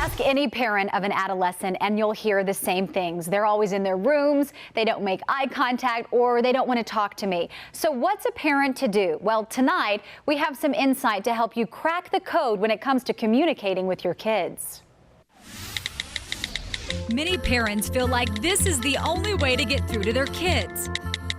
Ask any parent of an adolescent and you'll hear the same things. They're always in their rooms, they don't make eye contact, or they don't want to talk to me. So what's a parent to do? Well, tonight we have some insight to help you crack the code when it comes to communicating with your kids. Many parents feel like this is the only way to get through to their kids,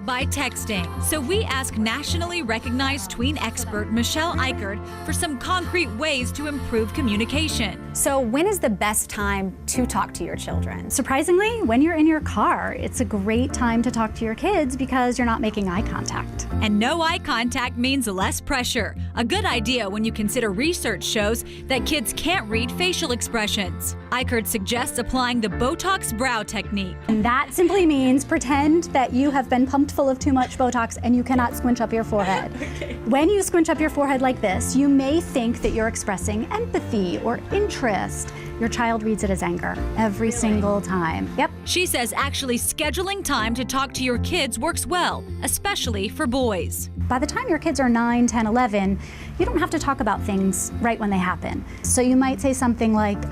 by texting. So we ask nationally recognized tween expert Michelle Icard for some concrete ways to improve communication. So when is the best time to talk to your children? Surprisingly, when you're in your car, it's a great time to talk to your kids because you're not making eye contact. And no eye contact means less pressure. A good idea when you consider research shows that kids can't read facial expressions. Icard suggests applying the Botox brow technique. And that simply means pretend that you have been pumped full of too much Botox and you cannot squinch up your forehead. Okay. When you squinch up your forehead like this, you may think that you're expressing empathy or interest. Your child reads it as anger every single time. Yep. She says actually scheduling time to talk to your kids works well, especially for boys. By the time your kids are 9, 10, 11, you don't have to talk about things right when they happen. So you might say something like,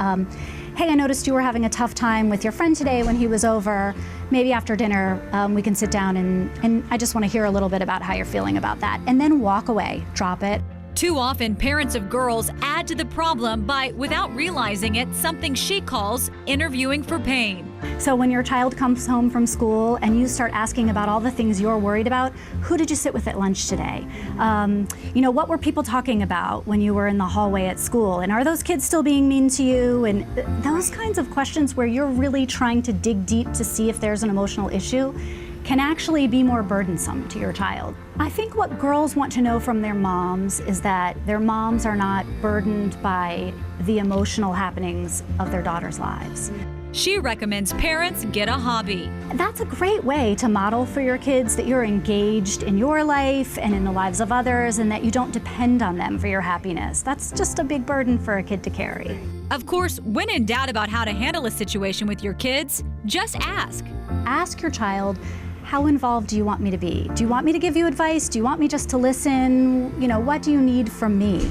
hey, I noticed you were having a tough time with your friend today when he was over. Maybe after dinner, we can sit down and I just want to hear a little bit about how you're feeling about that. And then walk away, drop it. Too often, parents of girls add to the problem by, without realizing it, something she calls interviewing for pain. So when your child comes home from school and you start asking about all the things you're worried about, who did you sit with at lunch today? What were people talking about when you were in the hallway at school? And are those kids still being mean to you? And those kinds of questions where you're really trying to dig deep to see if there's an emotional issue can actually be more burdensome to your child. I think what girls want to know from their moms is that their moms are not burdened by the emotional happenings of their daughters' lives. She recommends parents get a hobby. That's a great way to model for your kids that you're engaged in your life and in the lives of others and that you don't depend on them for your happiness. That's just a big burden for a kid to carry. Of course, when in doubt about how to handle a situation with your kids, just ask. Ask your child, how involved do you want me to be? Do you want me to give you advice? Do you want me just to listen? What do you need from me?